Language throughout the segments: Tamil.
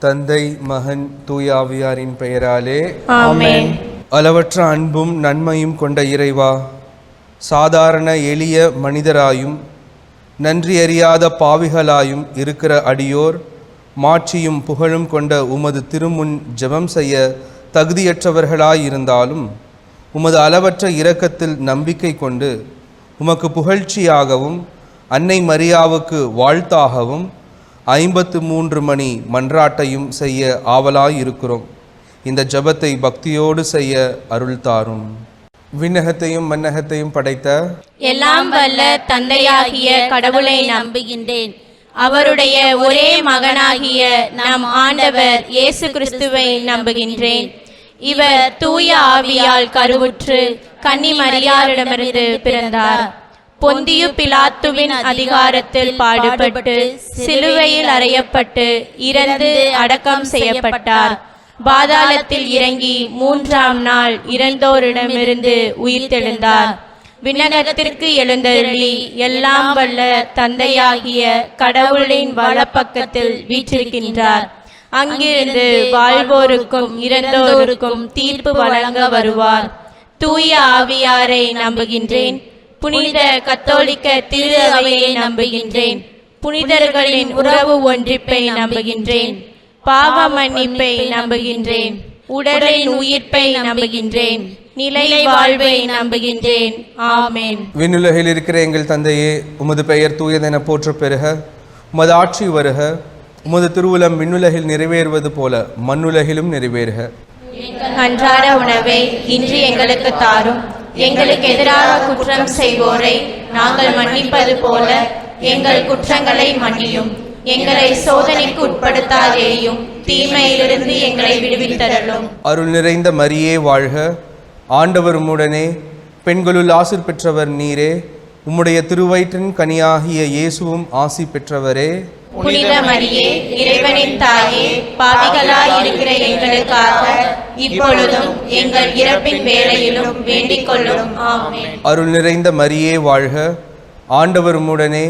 தந்தை, மகன், தூய ஆவியாரின் பெயராலே ஆமென். அளவற்ற அன்பும் நன்மையும் கொண்ட இறைவா, சாதாரண எளிய மனிதராயும் நன்றி அறியாத பாவிகளாயும் இருக்கிற அடியோர் மாட்சியும் புகழும் கொண்ட உமது திருமுன் ஜெபம் செய்ய தகுதியற்றவர்களாயிருந்தாலும் உமது அளவற்ற இரக்கத்தில் நம்பிக்கை கொண்டு உமக்கு புகழ்ச்சியாகவும் அன்னை மரியாவுக்கு வாழ்த்தாகவும் 53 மணி மன்றாட்டையும் செய்ய ஆவலாயிருக்கிறோம். இந்த ஜெபத்தை பக்தியோடு செய்ய அருள் தாரும். விண்ணகத்தையும் மன்னகத்தையும் படைத்த எல்லாம் வல்ல தந்தையாகிய கடவுளை நம்புகின்றேன். அவருடைய ஒரே மகனாகிய நம் ஆண்டவர் இயேசு கிறிஸ்துவை நம்புகின்றேன். இவர் தூய ஆவியால் கருவுற்று கன்னி மரியாளிடமிருந்து பிறந்தார். பொந்தியு பிலாத்துவின் அதிகாரத்தில் பாடுபட்டு சிலுவையில் அறையப்பட்டு இறந்து அடக்கம் செய்யப்பட்டார். பாதாளத்தில் இறங்கி 3ஆம் நாள் இறந்தோரிடமிருந்து உயிர்த்தெழுந்தார். விண்ணகத்திற்கு எழுந்தருளி எல்லாம் வல்ல தந்தையாகிய கடவுளின் வலப்பக்கத்தில் வீற்றிருக்கின்றார். அங்கிருந்து வாழ்வோருக்கும் இறந்தோருக்கும் தீர்ப்பு வழங்க வருவார். தூய ஆவியாரை நம்புகின்றேன். புனித கத்தோலிக்க திரு அவையை நம்புகின்றேன். புனிதர்களின் உறவு ஒன்றிப்பை நம்புகின்றேன். பாவ மன்னிப்பை நம்புகின்றேன். உடலின் உயிர்ப்பை நம்புகின்றேன். நிலை வாழ்வை நம்புகின்றேன். ஆமென். விண்ணுலகில் இருக்கிற எங்கள் தந்தையே, உமது பெயர் தூயதென போற்ற பெறுக. உமது ஆட்சி வருக. உமது திருவுளம் விண்ணுலகில் நிறைவேறுவது போல மண்ணுலகிலும் நிறைவேறுக. அன்றாட உணவை இன்று எங்களுக்கு தாரும். எங்களுக்கு எதிராக குற்றம் செய்வோரை நாங்கள் மன்னிப்பது போல எங்கள் குற்றங்களை மன்னியும். எங்களை சோதனைக்கு உட்படுத்தாதேயும், தீமையிலிருந்து எங்களை விடுவித்தருளும். அருள் நிறைந்த மரியே வாழ்க. ஆண்டவர் உம்முடனே, பெண்களுள் ஆசீர் பெற்றவர் நீரே. உம்முடைய திருவயிற்றின் கனியாகிய இயேசுவும் ஆசி பெற்றவரே. புனித மரியே, இறைவனின் தாயே, பாவிகளாய் இருக்கிற எங்களுக்காக இப்பொழுதும் எங்கள் இறப்பின் வேளையிலும் வேண்டிக் கொள்ளும். ஆமென். அருள் நிறைந்த மரியே வாழ்க. ஆண்டவர் உம்முடனே,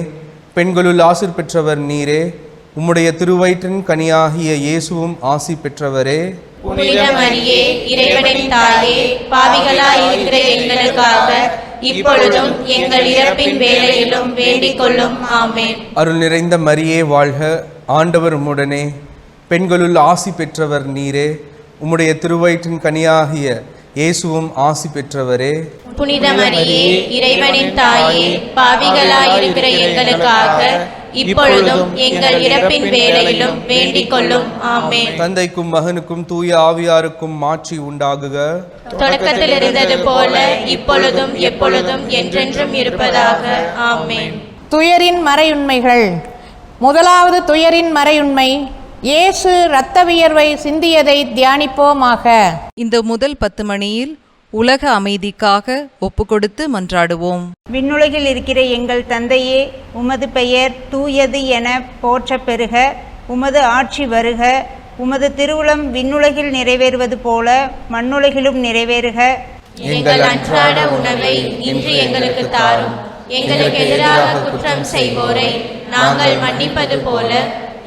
பெண்களுள் ஆசீர் பெற்றவர் நீரே. உம்முடைய திருவயிற்றின் கனியாகிய இயேசுவும் ஆசி பெற்றவரே. புனித மரியே, இறைவனின் தாயே, பாவிகளாய் இருக்கிற எங்களுக்காக இப்பொழுதும் எங்கள் இறப்பின் வேளையிலும் வேண்டிக் கொள்ளும். ஆமென். அருள் நிறைந்த மரியே வாழ்க. ஆண்டவர் உம்முடனே, பெண்களுள் ஆசி பெற்றவர் நீரே. உம்முடைய திருவயிற்றின் கனியாகிய இயேசுவும் ஆசி பெற்றவரே. புனித மரியே, இறைவனின் தாயே, பாவிகளாய் இருக்கிற எங்களுக்காக இப்பொழுதும் எங்கள் இறப்பின் வேளையிலும் வேண்டிக் கொள்ளும். ஆமென். தந்தைக்கும் மகனுக்கும் தூய ஆவியாருக்கும் மாட்சி உண்டாகுக. தொடக்கத்தில் இருந்தது போல இப்பொழுதும் எப்பொழுதும் என்றென்றும் இருப்பதாக. ஆமென். துயரின் மறையுண்மைகள். முதலாவது துயரின் மறையுண்மை, இயேசு இரத்த வியர்வை சிந்தியதை தியானிப்போமாக. இந்த முதல் 10 மணியில் உலக அமைதிக்காக ஒப்புக்கொடுத்து மன்றாடுவோம். விண்ணுலகில் இருக்கிற எங்கள் தந்தையே, உமது பெயர் தூயது என போற்ற பெறுக. உமது ஆட்சி வருக. உமது திருவுளம் விண்ணுலகில் நிறைவேறுவது போல மண்ணுலகிலும் நிறைவேறுக. எங்கள் அன்றாட உணவை இன்று எங்களுக்கு தாரும். எங்களுக்கு எதிராக குற்றம் செய்வோரை நாங்கள் மன்னிப்பது போல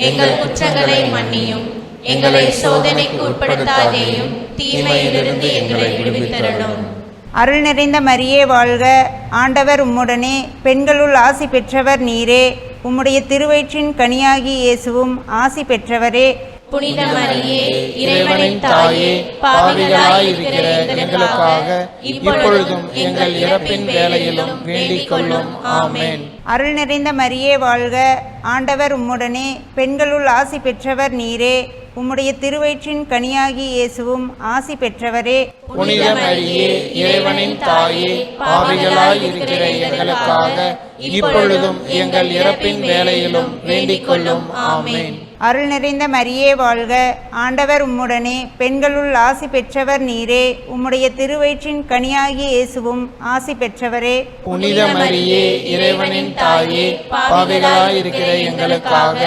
எங்கள் குற்றங்களை மன்னியும். எங்களை சோதனைக்கு உட்படுத்தாதேயும், தீமையிலிருந்து எங்களை விடுவித்தருளும். அருள் நிறைந்த மரியே வாழ்க. ஆண்டவர் உம்முடனே, பெண்களுள் ஆசி பெற்றவர் நீரே. உம்முடைய திருவயிற்றின் கனியாகி இயேசுவும் ஆசி பெற்றவரே. புனித மரியே, இறைவனின் தாயே, பாவிகளாய் இருக்கிற எங்களுக்காக இப்பொழுதும் எங்கள் இறப்பின் வேளையிலும் வேண்டிக் கொள்ளும். ஆமென். அருள் நிறைந்த மரியே வாழ்க. ஆண்டவர் உம்முடனே, பெண்களுள் ஆசி பெற்றவர் நீரே. உம்முடைய திருவயிற்றின் கனியாகி இயேசுவும் ஆசி பெற்றவரே. புனித மரியே, இறைவனின் தாயே, பாவிகளாய் இருக்கிற எங்களுக்காக இப்பொழுதும் எங்கள் இறப்பின் வேளையிலும் வேண்டிக் கொள்ளும். ஆமென். அருள் நிறைந்த மரியே வாழ்க. ஆண்டவர் உம்முடனே, பெண்களுள் ஆசி பெற்றவர் நீரே. உம்முடைய திருவயிற்றின் கனியாகி இயேசுவும் ஆசி பெற்றவரே. புனித மரியே, இறைவனின் தாயே, பாவிகளாய் இருக்கிற எங்களுக்காக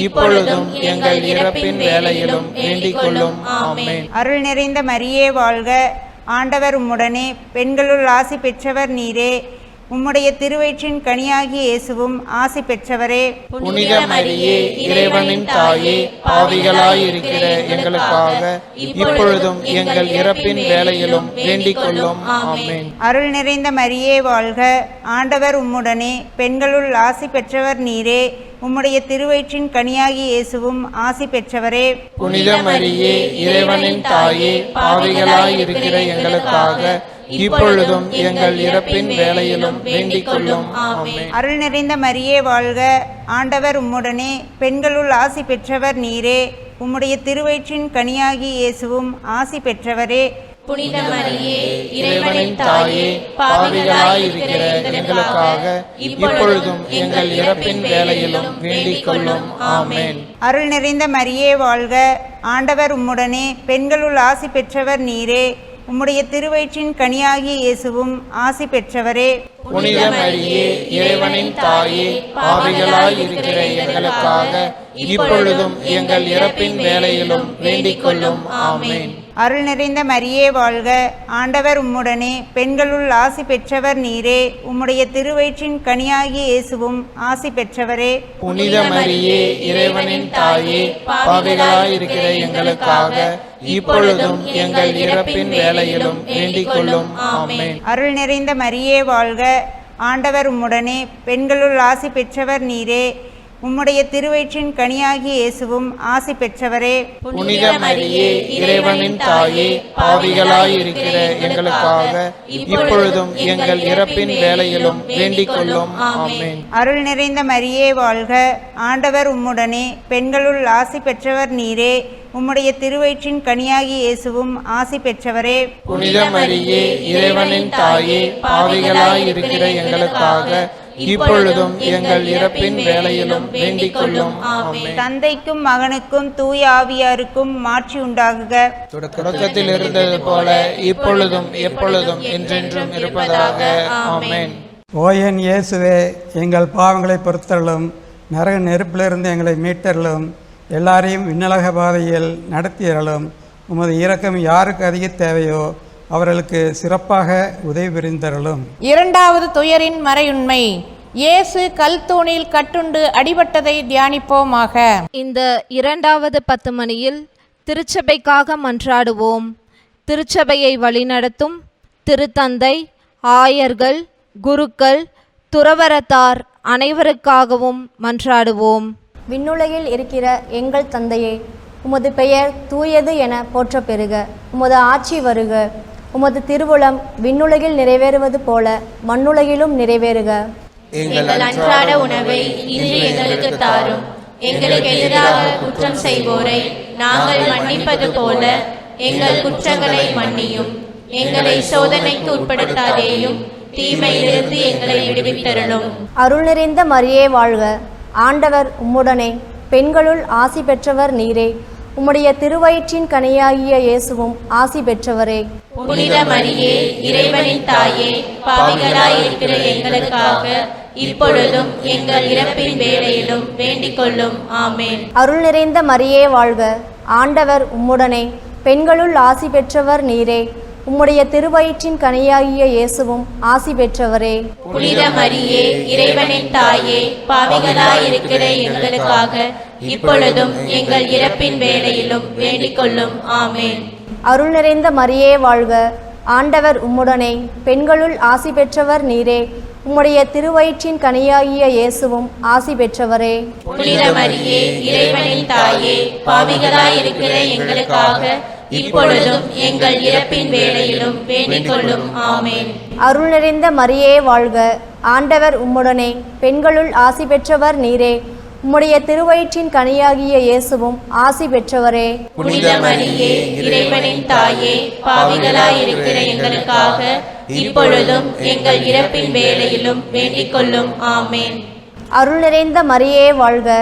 இப்பொழுதும் எங்கள் இறப்பின் வேளையிலும் வேண்டிக் கொள்ளும். ஆமென். அருள் நிறைந்த மரியே வாழ்க. ஆண்டவர் உம்முடனே, பெண்களுள் ஆசி பெற்றவர் நீரே. உம்முடைய திருவயிற்றின் கனியாகிய இயேசுவும் ஆசி பெற்றவரே. புனித மரியே, இறைவனின் தாயே, பாவிகளாயிருக்கிற எங்களுக்காக இப்பொழுதும் எங்கள் இறப்பின் வேளையிலும் வேண்டிக் கொள்ளும். ஆமென். அருள் நிறைந்த மரியே வாழ்க, ஆண்டவர் உம்முடனே, பெண்களுள் ஆசி பெற்றவர் நீரே. உம்முடைய திருவயிற்றின் கனியாகிய இயேசுவும் ஆசி பெற்றவரே. புனித மரியே, இறைவனின் தாயே, பாவிகளாயிருக்கிற எங்களுக்காக இப்பொழுதும் எங்கள் இறப்பின் வேளையிலும் வேண்டிக் கொள்ளும். ஆமென். அருள் நிறைந்த மரியே வாழ்க, ஆண்டவர் உம்முடனே, பெண்களுள் ஆசி பெற்றவர் நீரே. உம்முடைய திருவயிற்றின் கனியாகிய இயேசுவும் ஆசி பெற்றவரே. புனித மரியே, இறைவனின் தாயே, பாவிகளாயிருக்கிற எங்களுக்காக இப்பொழுதும் எங்கள் இறப்பின் வேளையிலும் வேண்டிக் கொள்ளும். ஆமென். அருள் நிறைந்த மரியே வாழ்க, ஆண்டவர் உம்முடனே, பெண்களுள் ஆசி பெற்றவர் நீரே. உம்முடைய திருவயிற்றின் கனியாகிய இயேசுவும் ஆசி பெற்றவரே. புனித மரியே, இறைவனின் தாயே, பாவிகளாயிருக்கிற எங்களுக்காக இப்பொழுதும் எங்கள் இறப்பின் வேளையிலும் வேண்டிக் கொள்ளும். ஆமென். அருள் நிறைந்த மரியே வாழ்க, ஆண்டவர் உம்முடனே, பெண்களுள் ஆசி பெற்றவர் நீரே. உம்முடைய திருவயிற்றின் கனியாகிய இயேசுவும் ஆசி பெற்றவரே. புனித மரியே, இறைவனின் தாயே, பாவிகளாயிருக்கிற எங்களுக்காக இப்பொழுதும் எங்கள் இறப்பின் வேளையிலும் வேண்டிக் கொள்ளும். ஆமென். அருள் நிறைந்த மரியே வாழ்க, ஆண்டவர் உம்முடனே, பெண்களுள் ஆசி பெற்றவர் நீரே. உம்முடைய திருவயிற்றின் கனியாகிய இயேசுவும் ஆசி பெற்றவரே. புனித மரியே, இறைவனின் தாயே, பாவிகளாயிருக்கிற எங்களுக்காக இப்பொழுதும் எங்கள் இறப்பின் வேளையிலும் வேண்டிக் கொள்ளும். ஆமென். அருள் நிறைந்த மரியே வாழ்க, ஆண்டவர் உம்முடனே, பெண்களுள் ஆசி பெற்றவர் நீரே. உம்முடைய திருவயிற்றின் கனியாகிய இயேசுவும் ஆசி பெற்றவரே. புனித மரியே, இறைவனின் தாயே, பாவிகளாயிருக்கிற எங்களுக்காக இப்பொழுதும் எங்கள் இறப்பின் வேளையிலும் வேண்டிக் கொள்ளும். ஆமென். தந்தைக்கும் மகனுக்கும் தூய ஆவியாருக்கும் மாட்சி உண்டாகுக. தொடக்கத்தில் இருந்தது போல இப்பொழுதும் எப்பொழுதும் என்றென்றும் இருப்பதாக. ஆமென். ஓ என் இயேசுவே, எங்கள் பாவங்களை பொறுத்தருளும், நரக நெருப்பிலிருந்து எங்களை மீட்டருளும், எல்லாரையும் விண்ணலக பாதையில் நடத்தியருளும். உமது இரக்கம் யாருக்கு அதிக தேவையோ அவர்களுக்கு சிறப்பாக உதவி புரிந்தருளும். இரண்டாவது துயரின் மறையுண்மை. இயேசு கல் தூணில் கட்டுண்டு அடிபட்டதை தியானிப்போமாக. இந்த இரண்டாவது 10 மணியில் திருச்சபைக்காக மன்றாடுவோம். திருச்சபையை வழிநடத்தும் திருத்தந்தை, ஆயர்கள், குருக்கள், துறவரத்தார் அனைவருக்காகவும் மன்றாடுவோம். விண்ணுலகில் இருக்கிற எங்கள் தந்தையே, உமது பெயர் தூயது என போற்ற பெறுக. உமது ஆட்சி வருக. உமது திருவுளம் விண்ணுலகில் நிறைவேறுவது போல மண்ணுலகிலும் நிறைவேறுக. எங்கள் அன்றாட உணவை இன்று எங்களுக்கு தாரும். எங்களுக்கு எதிராக குற்றம் செய்வோரை நாங்கள் மன்னிப்பது போல எங்கள் குற்றங்களை மன்னியும். எங்களை சோதனைக்கு உட்படுத்தாதேயும், தீமையிலிருந்து எங்களை விடுவித்தருளும். அருள் நிறைந்த மரியே வாழ்க, ஆண்டவர் உம்முடனே, பெண்களுள் ஆசி பெற்றவர் நீரே. உம்முடைய திருவயிற்றின் கனியாகிய இயேசுவும் ஆசி பெற்றவரே. புனித மரியே, இறைவனின் தாயே, பாவிகளாயிருக்கிற எங்களுக்காக இப்பொழுதும் எங்கள் இறப்பின் வேளையிலும் வேண்டிக் கொள்ளும். ஆமென். அருள் நிறைந்த மரியே வாழ்க, ஆண்டவர் உம்முடனே, பெண்களுள் ஆசி பெற்றவர் நீரே. உம்முடைய திருவயிற்றின் கனியாகிய இயேசுவும் ஆசி பெற்றவரே. புனித மரியே, இறைவனின் தாயே, பாவிகளாயிருக்கிற எங்களுக்காக இப்பொழுதும் எங்கள் இறப்பின் வேளையிலும் வேண்டிக் கொள்ளும். ஆமென். அருள் நிறைந்த மரியே வாழ்க, ஆண்டவர் உம்முடனே, பெண்களுள் ஆசி பெற்றவர் நீரே. உம்முடைய திருவயிற்றின் கனியாகிய இயேசுவும் ஆசி பெற்றவரே. புனித மரியே, இறைவனின் தாயே, பாவிகளாயிருக்கிற எங்களுக்காக இப்பொழுதும் எங்கள் இறப்பின் வேளையிலும் வேண்டிக் கொள்ளும். ஆமென். அருள் நிறைந்த மரியே வாழ்க, ஆண்டவர் உம்முடனே, பெண்களுள் ஆசி பெற்றவர் நீரே. உம்முடைய திருவயிற்றின் கனியாகிய இயேசுவும் ஆசி பெற்றவரே. புனித மரியே, இறைவனின் தாயே, பாவிகளாயிருக்கிற எங்களுக்காக இப்பொழுதும் எங்கள் இறப்பின் வேளையிலும் வேண்டிக் கொள்ளும். ஆமென். அருள் நிறைந்த மரியே வாழ்க,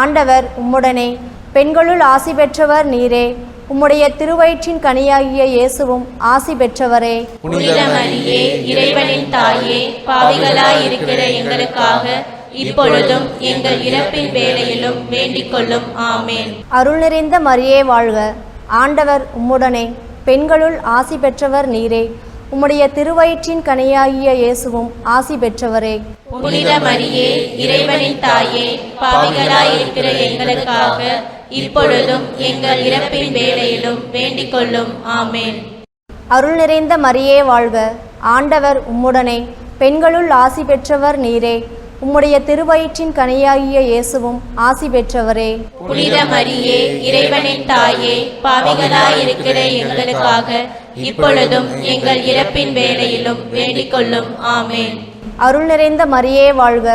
ஆண்டவர் உம்முடனே, பெண்களுள் ஆசி பெற்றவர் நீரே. உம்முடைய திருவயிற்றின் கனியாகிய இயேசுவும் ஆசி பெற்றவரே. புனித மரியே, இறைவனின் தாயே, பாவிகளாயிருக்கிற எங்களுக்காக இப்பொழுதும் எங்கள் இறப்பின் வேளையிலும் வேண்டிக் கொள்ளும். ஆமென். அருள் நிறைந்த மரியே வாழ்க, ஆண்டவர் உம்முடனே, பெண்களுள் ஆசி பெற்றவர் நீரே. உம்முடைய திருவயிற்றின் கனியாகிய இயேசுவும் ஆசி பெற்றவரே. புனித மரியே, இறைவனின் தாயே, பாவிகளாயிருக்கிற எங்களுக்காக இப்பொழுதும் எங்கள் இறப்பின் வேளையிலும் வேண்டிக் கொள்ளும். ஆமேன். அருள் நிறைந்த மரியே வாழ்க, ஆண்டவர் உம்முடனே, பெண்களுள் ஆசி பெற்றவர் நீரே. உம்முடைய திருவயிற்றின் கனியாகிய இயேசுவும் ஆசி பெற்றவரே. புனித மரியே, இறைவனின் தாயே, பாவிகளாயிருக்கிற எங்களுக்காக இப்பொழுதும் எங்கள் இறப்பின் வேளையிலும் வேண்டிக் கொள்ளும். ஆமேன். அருள் நிறைந்த மரியே வாழ்க,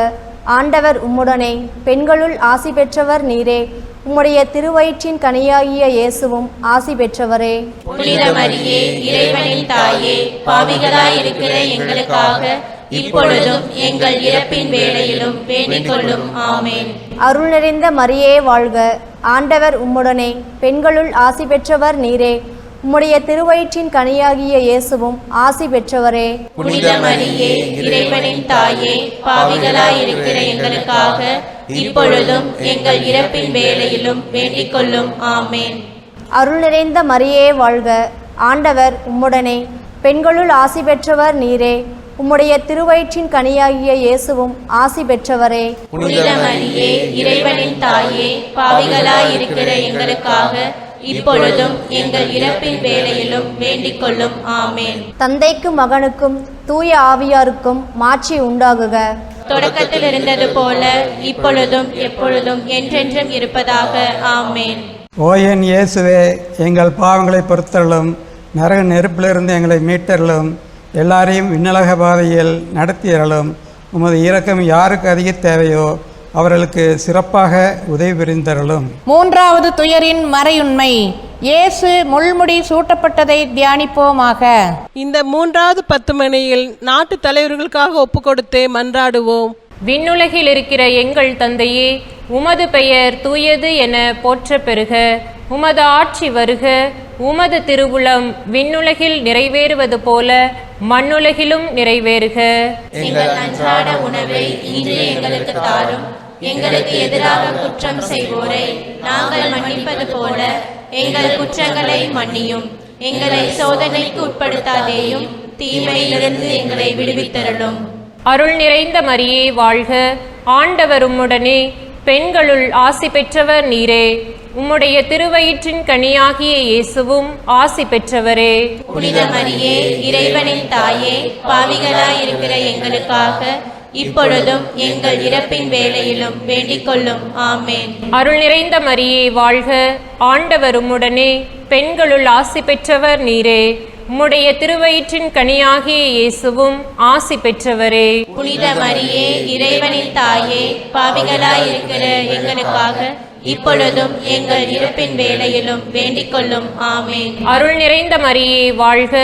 ஆண்டவர் உம்முடனே, பெண்களுள் ஆசி பெற்றவர் நீரே. உம்முடைய திருவயிற்றின் கனியாகிய இயேசுவும் ஆசி பெற்றவரே. புனித மரியே, இறைவனின் தாயே, பாவிகளாயிருக்கிற எங்களுக்காக இப்பொழுதும் எங்கள் இறப்பின் வேளையிலும் வேண்டிக் கொள்ளும். ஆமேன். அருள் நிறைந்த மரியே வாழ்க, ஆண்டவர் உம்முடனே, பெண்களுள் ஆசி பெற்றவர் நீரே. உம்முடைய திருவயிற்றின் கனியாகிய இயேசுவும் ஆசி பெற்றவரே. புனித மரியே, இறைவனின் தாயே, பாவிகளாயிருக்கிற எங்களுக்காக இப்பொழுதும் எங்கள் இறப்பின் வேளையிலும் வேண்டிக் கொள்ளும். ஆமேன். அருள் நிறைந்த மரியே வாழ்க, ஆண்டவர் உம்முடனே, பெண்களுள் ஆசி பெற்றவர் நீரே. உம்முடைய திருவயிற்றின் கனியாகிய இயேசுவும் ஆசி பெற்றவரே. புனித மரியே, இறைவனின் தாயே, பாவிகளாயிருக்கிற எங்களுக்காக இப்பொழுதும் எங்கள் இறப்பின் வேளையிலும் வேண்டிக் கொள்ளும். ஆமேன். தந்தைக்கும் மகனுக்கும் தூய ஆவியாருக்கும் மாட்சி உண்டாகுக. தொடக்கத்தில் இருந்தது போல இப்பொழுதும் எப்பொழுதும் என்றென்றும் இருப்பதாக. ஆமேன். ஓ என் இயேசுவே, எங்கள் பாவங்களை பொறுத்தருளும், நரக நெருப்பிலிருந்து எங்களை மீட்டருளும், எல்லாரையும் விண்ணலக பாதையில் நடத்தியருளும். உமது இரக்கம் யாருக்கு அதிக தேவையோ அவர்களுக்கு சிறப்பாக உதவி புரிந்தருளும். மூன்றாவது துயரின் மறையுண்மை. இயேசு முள்முடி சூட்டப்பட்டதை தியானிப்போமாக. இந்த மூன்றாவது 10 மணியில் நாட்டு தலைவர்களுக்காக ஒப்புக்கொடுத்து மன்றாடுவோம். விண்ணுலகில் இருக்கிற எங்கள் தந்தையே, உமது பெயர் தூயது என போற்ற பெறுக. உமது ஆட்சி வருக. உமது திருவுளம் விண்ணுலகில் நிறைவேறுவது போல மண்ணுலகிலும் நிறைவேறுக. எங்கள் அன்றாட உணவை இன்று எங்களுக்கு தாரும். எங்களுக்கு எதிராக குற்றம் செய்வோரை நாங்கள் மன்னிப்பது போல எங்கள் குற்றங்களை மன்னியும். எங்களை சோதனைக்கு உட்படுத்தாதேயும், தீமையிலிருந்து எங்களை விடுவித்தருளும். அருள் நிறைந்த மரியே வாழ்க, ஆண்டவர் உம்முடனே, பெண்களுள் ஆசி பெற்றவர் நீரே. உம்முடைய திருவயிற்றின் கனியாகிய இயேசுவும் ஆசி பெற்றவரே. புனித மரியே, இறைவனின் தாயே, பாவிகளாயிருக்கிற எங்களுக்காக இப்பொழுதும் எங்கள் இறப்பின் வேளையிலும் வேண்டிக் கொள்ளும். ஆமேன். அருள் நிறைந்த மரியே வாழ்க, ஆண்டவர் உம்முடனே, பெண்களுள் ஆசி பெற்றவர் நீரே. உம்முடைய திருவயிற்றின் கனியாகிய இயேசுவும் ஆசி பெற்றவரே. புனித மரியே, இறைவனின் தாயே, பாவிகளாயிருக்கிற எங்களுக்காக இப்பொழுதும் எங்கள் இறப்பின் வேளையிலும் வேண்டிக் கொள்ளும். ஆமேன். அருள் நிறைந்த மரியே வாழ்க,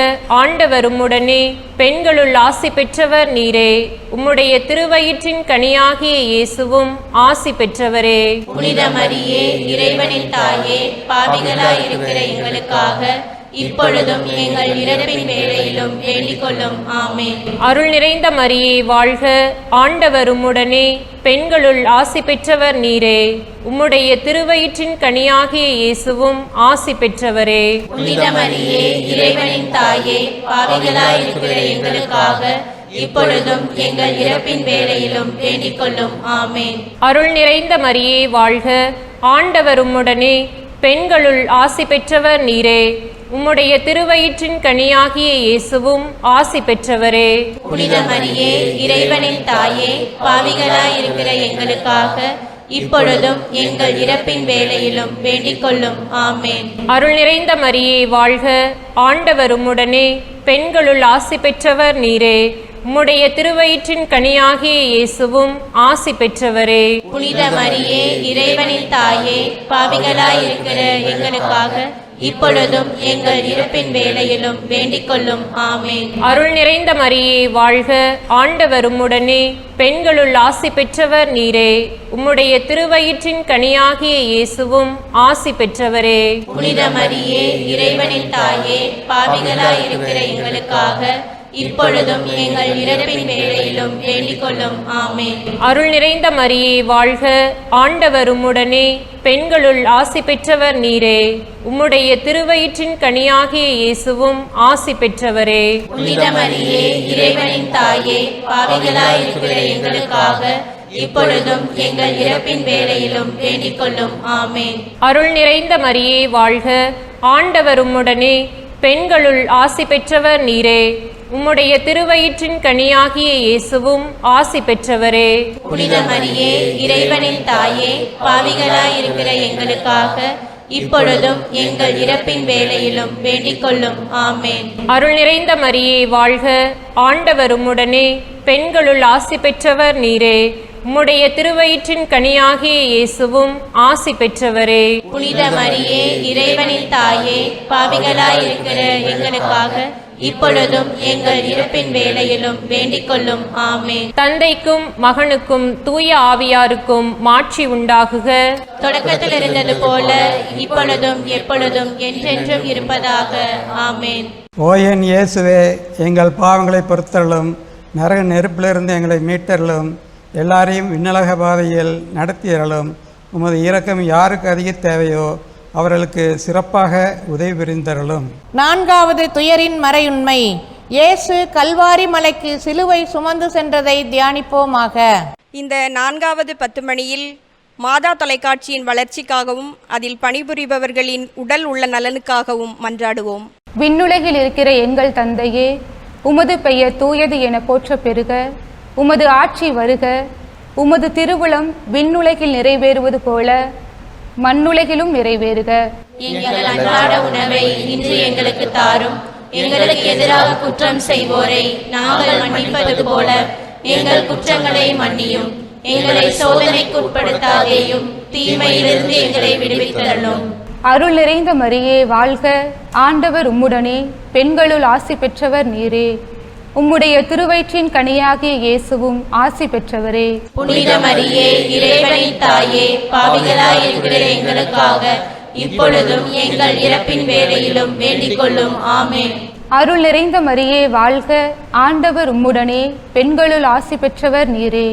ஆண்டவர் உம்முடனே, பெண்களுள் ஆசி பெற்றவர் நீரே. உம்முடைய திருவயிற்றின் கனியாகிய இயேசுவும் ஆசி பெற்றவரே. புனித மரியே, இறைவனின் தாயே, பாவிகளாயிருக்கிற எங்களுக்காக இப்பொழுதும் எங்கள் இறப்பின் வேளையிலும் வேண்டிக் கொள்ளும். ஆமேன். அருள் நிறைந்த மரியே வாழ்க, ஆண்டவர் உம்முடனே, பெண்களுள் ஆசி பெற்றவர் நீரே. உம்முடைய திருவயிற்றின் கனியாகிய இயேசுவும் ஆசி பெற்றவரே. புனித மரியே, இறைவனின் தாயே, பாவிகளாயிருக்கிற எங்களுக்காக இப்பொழுதும் எங்கள் இறப்பின் வேளையிலும் வேண்டிக் கொள்ளும். ஆமேன். அருள் நிறைந்த மரியே வாழ்க, ஆண்டவர் உம்முடனே, பெண்களுள் ஆசி பெற்றவர் நீரே. உம்முடைய திருவயிற்றின் கனியாகிய இயேசுவும் ஆசி பெற்றவரே. புனித மரியே, இறைவனின் தாயே, பாவிகளாயிருக்கிற எங்களுக்காக இப்பொழுதும் எங்கள் இறப்பின் வேளையிலும் வேண்டிக் கொள்ளும். ஆமேன். அருள் நிறைந்த மரியே வாழ்க, ஆண்டவர் உம்முடனே, பெண்களுள் ஆசி பெற்றவர் நீரே. உம்முடைய திருவயிற்றின் கனியாகிய இயேசுவும் ஆசி பெற்றவரே. புனித மரியே, இறைவனின் தாயே, பாவிகளாயிருக்கிற எங்களுக்காக இப்பொழுதும் எங்கள் இறப்பின் வேளையிலும் வேண்டிக் கொள்ளும். ஆமேன். அருள் நிறைந்த மரியே வாழ்க, ஆண்டவர் உம்முடனே, பெண்களுள் ஆசி பெற்றவர் நீரே. உம்முடைய திருவயிற்றின் கனியாகிய இயேசுவும் ஆசி பெற்றவரே. புனித மரியே, இறைவனின் தாயே, பாவிகளாயிருக்கிற எங்களுக்காக இப்பொழுதும் எங்கள் இறப்பின் வேளையிலும் வேண்டிக் கொள்ளும். ஆமென். அருள் நிறைந்த மரியே வாழ்க, ஆண்டவர் உம்முடனே, பெண்களுள் ஆசி பெற்றவர் நீரே. உம்முடைய திருவயிற்றின் கனியாகிய இயேசுவும் ஆசி பெற்றவரே. புனித மரியே, இறைவனின் தாயே, பாவிகளாயிருக்கிற எங்களுக்காக இப்பொழுதும் எங்கள் இறப்பின் வேளையிலும் வேண்டிக் கொள்ளும். ஆமென். அருள் நிறைந்த மரியே வாழ்க, ஆண்டவர் உம்முடனே, பெண்களுள் ஆசி பெற்றவர் நீரே. உம்முடைய திருவயிற்றின் கனியாகிய இயேசுவும் ஆசி பெற்றவரே. புனித மரியே, இறைவனின் தாயே, பாவிகளாயிருக்கிற எங்களுக்காக இப்பொழுதும் எங்கள் இறப்பின் வேளையிலும் வேண்டிக் கொள்ளும். ஆமென். அருள் நிறைந்த மரியே வாழ்க, ஆண்டவர் உம்முடனே, பெண்களுள் ஆசி பெற்றவர் நீரே. உம்முடைய திருவயிற்றின் கனியாகிய இயேசுவும் ஆசி பெற்றவரே. புனித மரியே, இறைவனின் தாயே, பாவிகளாயிருக்கிற எங்களுக்காக இப்பொழுதும் எங்கள் இறப்பின் வேளையிலும் வேண்டிக் கொள்ளும். ஆமென். தந்தைக்கும் மகனுக்கும் தூய ஆவியாருக்கும் மாட்சி உண்டாகுக. தொடக்கத்தில் இருந்தது போல இப்பொழுதும் எப்பொழுதும் என்றென்றும் இருப்பதாக. ஆமென். ஓ என் இயேசுவே, எங்கள் பாவங்களை பொறுத்தருளும், நரக நெருப்பிலிருந்து எங்களை மீட்டருளும், எல்லாரையும் விண்ணலக பாதையில் நடத்தியருளும். உமது இரக்கம் யாருக்கு அதிக தேவையோ அவர்களுக்கு சிறப்பாக உதவி புரிந்தருளும். நான்காவது துயரின் மறையுண்மை. இயேசு கல்வாரி மலைக்கு சிலுவை சுமந்து சென்றதை தியானிப்போமாக. இந்த 4வது 10 மணியில் மாதா தொலைக்காட்சியின் வளர்ச்சிக்காகவும் அதில் பணிபுரிபவர்களின் உடல் உள்ள நலனுக்காகவும் மன்றாடுவோம். விண்ணுலகில் இருக்கிற எங்கள் தந்தையே, உமது பெயர் தூயது என போற்ற பெறுக. உமது ஆட்சி வருக. உமது திருவுளம் விண்ணுலகில் நிறைவேறுவது போல மண்ணுலகிலும் நிறைவேறுக. எங்கள் அன்றாட உணவை இன்று எங்களுக்கு தாரும். எங்களுக்கு எதிராக குற்றம் செய்வோரை நாங்கள் மன்னிப்பது போல எங்கள் குற்றங்களை மன்னியும். எங்களை சோதனைக்கு உட்படுத்தாதேயும், தீமையிலிருந்து எங்களை விடுவித்தருளும். அருள் நிறைந்த மரியே வாழ்க, ஆண்டவர் உம்முடனே, பெண்களுள் ஆசி பெற்றவர் நீரே. உம்முடைய திருவயிற்றின் கனியாகிய இயேசுவும் ஆசி பெற்றவரே. புனித மரியே, இறைவனின் தாயே, பாவிகளாயிருக்கிற எங்களுக்காக இப்பொழுதும் எங்கள் இறப்பின் வேளையிலும் வேண்டிக் கொள்ளும். ஆமென். அருள் நிறைந்த மரியே வாழ்க, ஆண்டவர் உம்முடனே, பெண்களுள் ஆசி பெற்றவர் நீரே.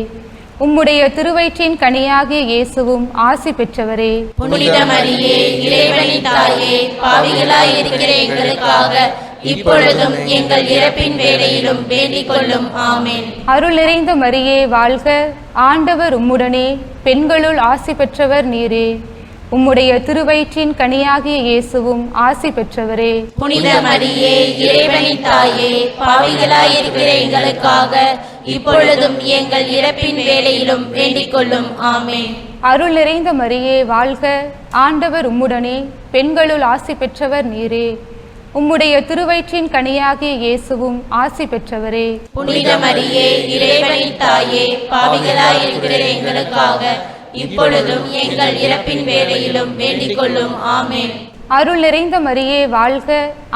உம்முடைய திருவயிற்றின் கனியாகிய இயேசுவும் ஆசி பெற்றவரே. புனித மரியே, இறைவனின் தாயே, பாவிகளாயிருக்கிற எங்களுக்காக இப்பொழுதும் எங்கள் இறப்பின் வேளையிலும் வேண்டிக் கொள்ளும். ஆமென். அருள் நிறைந்த மரியே வாழ்க, ஆண்டவர் உம்முடனே, பெண்களுள் ஆசி பெற்றவர் நீரே. உம்முடைய திருவயிற்றின் கனியாகிய இயேசுவும் ஆசி பெற்றவரே. புனித மரியே, இறைவனின் தாயே, பாவிகளாயிருக்கிற எங்களுக்காக இப்பொழுதும் எங்கள் இறப்பின் வேளையிலும் வேண்டிக் கொள்ளும். ஆமென். அருள் நிறைந்த மரியே வாழ்க, ஆண்டவர் உம்முடனே, பெண்களுள் ஆசி பெற்றவர் நீரே. உம்முடைய திருவயிற்றின் கனியாகிய இயேசுவும் ஆசி பெற்றவரே. புனித மரியே, இறைவனின் தாயே, பாவிகளாயிருக்கிற எங்களுக்காக இப்பொழுதும் எங்கள் இறப்பின் வேளையிலும் வேண்டிக் கொள்ளும். ஆமென். அருள் நிறைந்த மரியே வாழ்க,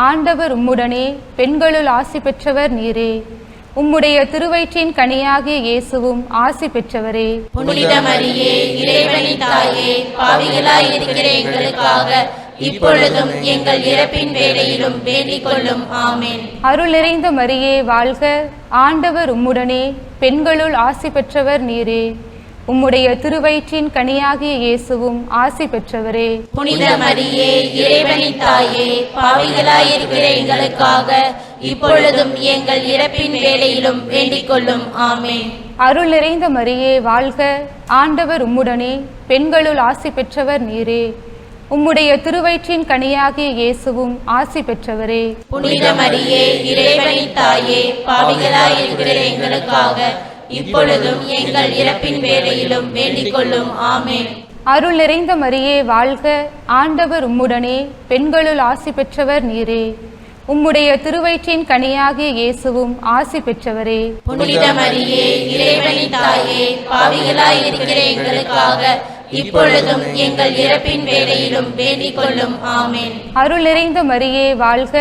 ஆண்டவர் உம்முடனே, பெண்களுள் ஆசி பெற்றவர் நீரே. உம்முடைய திருவயிற்றின் கனியாகிய இயேசுவும் ஆசி பெற்றவரே. புனித மரியே, இறைவனின் தாயே, பாவிகளாயிருக்கிற எங்களுக்காக இப்பொழுதும் எங்கள் இறப்பின் வேளையிலும் வேண்டிக் கொள்ளும். ஆமென். அருள் நிறைந்த மரியே வாழ்க, ஆண்டவர் உம்முடனே, பெண்களுள் ஆசி பெற்றவர் நீரே. உம்முடைய திருவயிற்றின் கனியாகிய இயேசுவும் ஆசி பெற்றவரே. புனித மரியே, இறைவனின் தாயே, பாவிகளாயிருக்கிற எங்களுக்காக இப்பொழுதும் எங்கள் இறப்பின் வேளையிலும் வேண்டிக் கொள்ளும். ஆமென். அருள் நிறைந்த மரியே வாழ்க, ஆண்டவர் உம்முடனே, பெண்களுள் ஆசி பெற்றவர் நீரே. உம்முடைய திருவயிற்றின் கனியாகிய இயேசுவும் ஆசி பெற்றவரே. புனித மரியே, இறைவனின் தாயே, பாவிகளாயிருக்கிற எங்களுக்காக இப்பொழுதும் எங்கள் இறப்பின் வேளையிலும் வேண்டிக் கொள்ளும். ஆமென். அருள் நிறைந்த மரியே வாழ்க, ஆண்டவர் உம்முடனே, பெண்களுள் ஆசி பெற்றவர் நீரே. உம்முடைய திருவயிற்றின் கனியாகிய இயேசுவும் ஆசி பெற்றவரே. புனித மரியே, இறைவனின் தாயே, பாவிகளாயிருக்கிற எங்களுக்காக இப்பொழுதும் எங்கள் இறப்பின் வேளையிலும் வேண்டிக் கொள்ளும். ஆமென். அருள் நிறைந்த மரியே வாழ்க,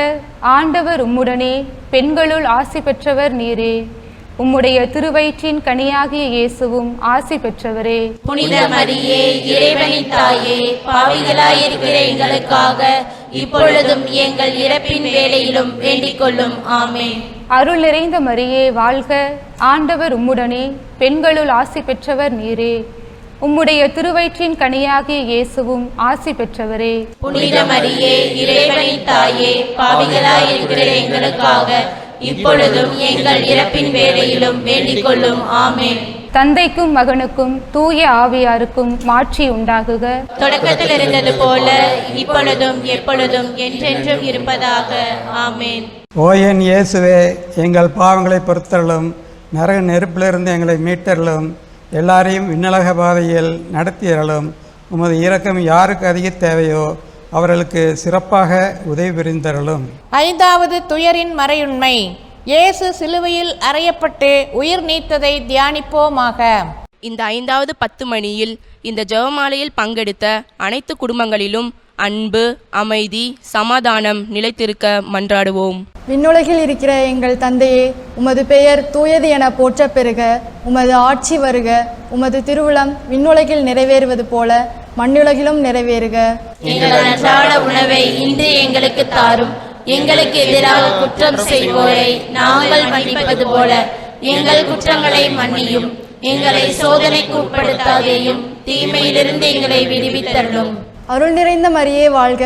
ஆண்டவர் உம்முடனே, பெண்களுள் ஆசி பெற்றவர் நீரே. உம்முடைய திருவயிற்றின் கனியாகிய இயேசுவும் ஆசி பெற்றவரே. புனித மரியே, இறைவனின் தாயே, பாவிகளாயிருக்கிற எங்களுக்காக இப்பொழுதும் எங்கள் இறப்பின் வேளையிலும் வேண்டிக் கொள்ளும். ஆமென். அருள் நிறைந்த மரியே வாழ்க, ஆண்டவர் உம்முடனே, பெண்களுள் ஆசி பெற்றவர் நீரே. உம்முடைய திருவயிற்றின் கனியாகிய இயேசுவும் ஆசி பெற்றவரே. புனித மரியே, இறைவனின் தாயே, பாவிகளாய் இருக்கிற எங்களுக்காக இப்பொழுதும் எங்கள் இறப்பின் வேளையிலும் வேண்டிக் கொள்ளும். ஆமென். தந்தைக்கும் மகனுக்கும் தூய ஆவியாருக்கும் மாட்சி உண்டாகுக. தொடக்கத்தில் இருந்தது போல இப்பொழுதும் எப்பொழுதும் என்றென்றும் இருப்பதாக. ஆமென். ஓ என் இயேசுவே, எங்கள் பாவங்களை பொறுத்தருளும், நரக நெருப்பிலிருந்து எங்களை மீட்டருளும், எல்லாரையும் விண்ணலக பாதையில் நடத்தியருளும். உமது இரக்கம் யாருக்கு அதிக தேவையோ அவர்களுக்கு சிறப்பாக உதவி புரிந்தருளும். ஐந்தாவது துயரின் மறையுண்மை. இயேசு சிலுவையில் அறையப்பட்டு உயிர் நீத்ததை தியானிப்போமாக. இந்த 5வது 10 மணியில் இந்த ஜெபமாலையில் பங்கெடுத்த அனைத்து குடும்பங்களிலும் அன்பு, அமைதி, சமாதானம் நிலைத்திருக்க மன்றாடுவோம். விண்ணுலகில் இருக்கிற எங்கள் தந்தையே, உமது பெயர் தூயது என போற்ற பெறுக. உமது ஆட்சி வருக. உமது திருவுளம் விண்ணுலகில் நிறைவேறுவது போல மண்ணுலகிலும் நிறைவேறுக. எங்கள் அன்றாட உணவை இன்று எங்களுக்கு தாரும். எங்களுக்கு எதிராக குற்றம் செய்வோரை நாங்கள் மன்னிப்பது போல எங்கள் குற்றங்களை மன்னியும். எங்களை சோதனைக்கு உட்படுத்தாதேயும், தீமையிலிருந்து எங்களை விடுவித்தருளும். அருள் நிறைந்த மரியே வாழ்க,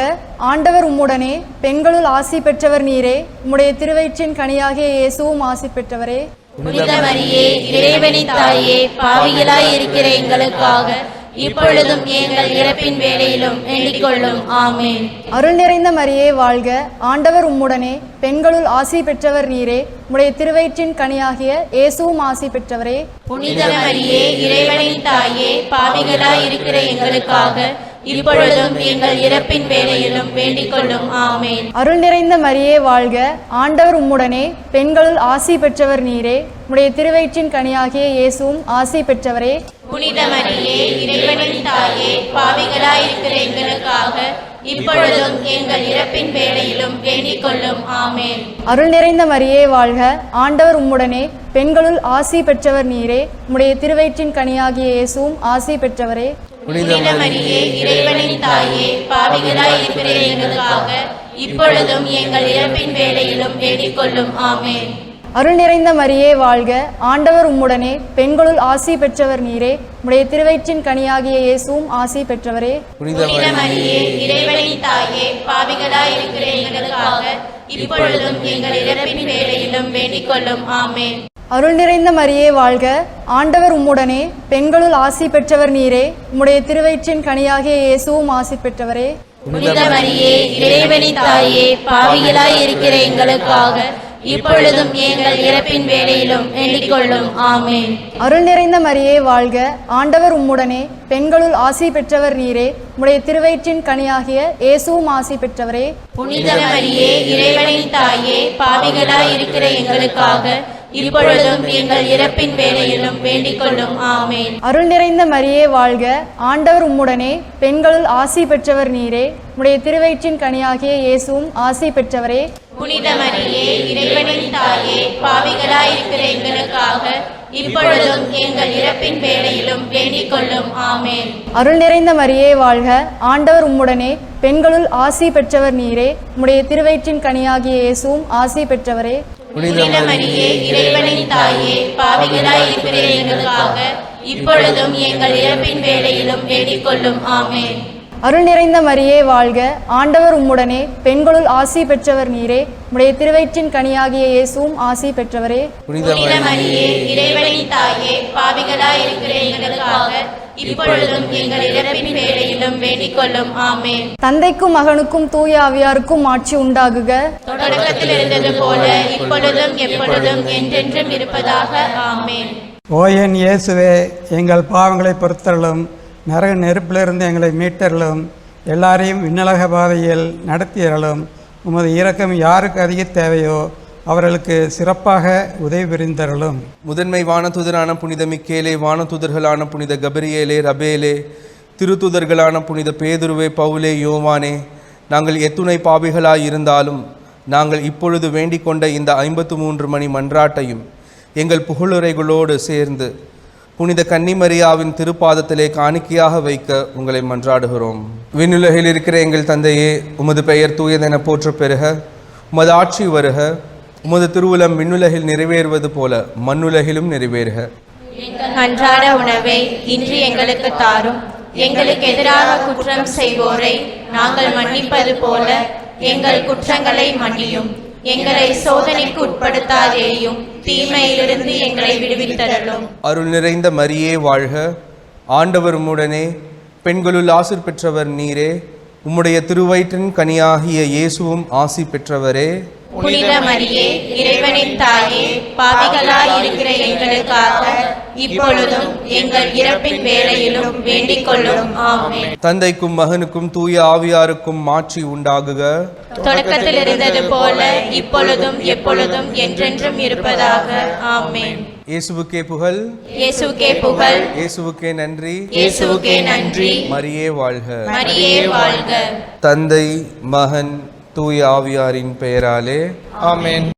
ஆண்டவர் உம்முடனே, பெண்களுள் ஆசி பெற்றவர் நீரே. உம்முடைய திருவயிற்றின் கனியாகிய இயேசுவும் ஆசி பெற்றவரே. புனித மரியே, இறைவனின் தாயே, பாவிகளாய் இருக்கிற எங்களுக்காக இப்பொழுதும் எங்கள் இறப்பின் வேளையிலும் வேண்டிக் கொள்ளும். ஆமென். அருள் நிறைந்த மரியே வாழ்க, ஆண்டவர் உம்முடனே, பெண்களுள் ஆசி பெற்றவர் நீரே. உம்முடைய திருவயிற்றின் கனியாகிய இயேசுவும் ஆசி பெற்றவரே. புனித மரியே, இறைவனின் தாயே, பாவிகளாய் இருக்கிற எங்களுக்காக இப்பொழுதும் எங்கள் இறப்பின் வேளையிலும் வேண்டிக் கொள்ளும். ஆமென். அருள் நிறைந்த மரியே வாழ்க, ஆண்டவர் உம்முடனே, பெண்களுள் ஆசி பெற்றவர் நீரே. உம்முடைய திருவயிற்றின் கனியாகிய இயேசுவும் ஆசி பெற்றவரே. புனித மரியே, இறைவனின் தாயே, பாவிகளாய் இருக்கிற எங்களுக்காக இப்பொழுதும் எங்கள் இறப்பின் வேளையிலும் வேண்டிக் கொள்ளும். ஆமென். அருள் நிறைந்த மரியே வாழ்க, ஆண்டவர் உம்முடனே, பெண்களுள் ஆசி பெற்றவர் நீரே. உம்முடைய திருவயிற்றின் கனியாகிய இயேசுவும் ஆசி பெற்றவரே. புனித மரியே, இறைவனின் தாயே, பாவிகளாய் இருக்கிற எங்களுக்காக இப்பொழுதும் எங்கள் இறப்பின் வேளையிலும் வேண்டிக் கொள்ளும். ஆமென். அருள் நிறைந்த மரியே வாழ்க, ஆண்டவர் உம்முடனே, பெண்களுள் ஆசி பெற்றவர் நீரே. உம்முடைய திருவயிற்றின் கனியாகிய இயேசுவும் ஆசி பெற்றவரே. புனித மரியே, இறைவனின் தாயே, பாவிகளாய் இருக்கிற எங்களுக்காக இப்பொழுதும் எங்கள் இறப்பின் வேளையிலும் வேண்டிக் கொள்ளும். ஆமென். அருள் நிறைந்த மரியே வாழ்க, ஆண்டவர் உம்முடனே, பெண்களுள் ஆசி பெற்றவர் நீரே. உம்முடைய திருவயிற்றின் கனியாகிய இயேசுவும் ஆசி பெற்றவரே. புனித மரியே, இறைவனின் தாயே, பாவிகளாய் இருக்கிற எங்களுக்காக இப்பொழுதும் எங்கள் இறப்பின் வேளையிலும் வேண்டிக் கொள்ளும். ஆமென். அருள் நிறைந்த மரியே வாழ்க, ஆண்டவர் உம்முடனே, பெண்களுள் ஆசி பெற்றவர் நீரே. உம்முடைய திருவயிற்றின் கனியாகிய இயேசுவும் ஆசி பெற்றவரே. புனித மரியே, இறைவனின் தாயே, பாவிகளாய் இருக்கிற எங்களுக்காக இப்பொழுதும் எங்கள் இறப்பின் வேளையிலும் வேண்டிக் கொள்ளும். ஆமென். அருள் நிறைந்த மரியே வாழ்க, ஆண்டவர் உம்முடனே, பெண்களுள் ஆசி பெற்றவர் நீரே. உம்முடைய திருவயிற்றின் கனியாகிய இயேசுவும் ஆசி பெற்றவரே. புனித மரியே, இறைவனின் தாயே, பாவிகளாய் இருக்கிற எங்களுக்காக இப்பொழுதும் எங்கள் இறப்பின் வேளையிலும் வேண்டிக் கொள்ளும். ஆமென். அருள் நிறைந்த மரியே வாழ்க, ஆண்டவர் உம்முடனே, பெண்களுள் ஆசி பெற்றவர் நீரே. உம்முடைய திருவயிற்றின் கனியாகிய இயேசுவும் ஆசி பெற்றவரே. புனித மரியே, இறைவனின் தாயே, பாவிகளாய் இருக்கிற எங்களுக்காக இப்பொழுதும் எங்கள் இறப்பின் வேளையிலும் வேண்டிக் கொள்ளும். ஆமென். அருள் நிறைந்த மரியே வாழ்க, ஆண்டவர் உம்முடனே, பெண்களுள் ஆசி பெற்றவர் நீரே. உம்முடைய திருவயிற்றின் கனியாகிய இயேசுவும் ஆசி பெற்றவரே. புனித மரியே, இறைவனின் தாயே, பாவிகளாய் இருக்கிற எங்களுக்காக இப்பொழுதும் எங்கள் இறப்பின் வேளையிலும் வேண்டிக் கொள்ளும். ஆமென். தந்தைக்கும் மகனுக்கும் தூய ஆவியாருக்கும் ஆட்சி உண்டாகுக. தொடக்கத்தில் இருந்தது போல இப்பொழுதும் எப்பொழுதும் என்றென்றும் இருப்பதாக. ஆமென். ஓ என் இயேசுவே, எங்கள் பாவங்களை பொறுத்தருளும், நரக நெருப்பிலிருந்து எங்களை மீட்டருளும், எல்லாரையும் விண்ணலக பாதையில் நடத்தியருளும். உமது இரக்கம் யாருக்கு அதிக தேவையோ அவர்களுக்கு சிறப்பாக உதவி புரிந்தருளும். முதன்மை வானதூதரான புனித மிக்கேலே, வானதூதர்களான புனித கபிரியேலே, ரபேலே, திருத்தூதர்களான புனித பேதுருவே, பவுலே, யோவானே, நாங்கள் எத்துணை பாவிகளாய் இருந்தாலும் நாங்கள் இப்பொழுது வேண்டிக் கொண்ட இந்த 53 மணி மன்றாட்டையும் எங்கள் புகழுரைகளோடு சேர்ந்து புனித கன்னிமரியாவின் திருப்பாதத்திலே காணிக்கையாக வைக்க உங்களை மன்றாடுகிறோம். விண்ணுலகில் இருக்கிற எங்கள் தந்தையே, உமது பெயர் தூயதென போற்ற பெறுக. உமது ஆட்சி வருக. உமது திருவுளம் விண்ணுலகில் நிறைவேறுவது போல மண்ணுலகிலும் நிறைவேறுக. அன்றாட உணவை இன்று எங்களுக்கு தாரும். எங்களுக்கு எதிராக குற்றம் செய்வோரை நாங்கள் மன்னிப்பது போல எங்கள் குற்றங்களை மன்னியும். எங்களை சோதனைக்கு உட்படுத்தாதேயும், தீமையிலிருந்து எங்களை விடுவித்தருளும். அருள் நிறைந்த மரியே வாழ்க. ஆண்டவர் உம்முடனே, பெண்களுள் ஆசிர் பெற்றவர் நீரே. உம்முடைய திருவயிற்றின் கனியாகிய இயேசுவும் ஆசி பெற்றவரே. புனித மரியே, இறைவனின் தாயே, பாவிகளாய் இருக்கிற எங்களுக்காக இப்பொழுதும் எங்கள் இறப்பின் வேளையிலும் வேண்டிக் கொள்ளும். ஆமென். தந்தைக்கும் மகனுக்கும் தூய ஆவியாருக்கும் மாட்சி உண்டாகுக. தொடக்கத்தில் இருந்தது போல இப்பொழுதும் எப்பொழுதும் என்றென்றும் இருப்பதாக. ஆமென். இயேசுவுக்கே புகழ். இயேசுவுக்கே புகழ். இயேசுவுக்கே நன்றி. இயேசுவுக்கே நன்றி. மரியே வாழ்க. மரியே வாழ்க. தந்தை, மகன், தூய ஆவியாரின் பெயராலே ஆமென்.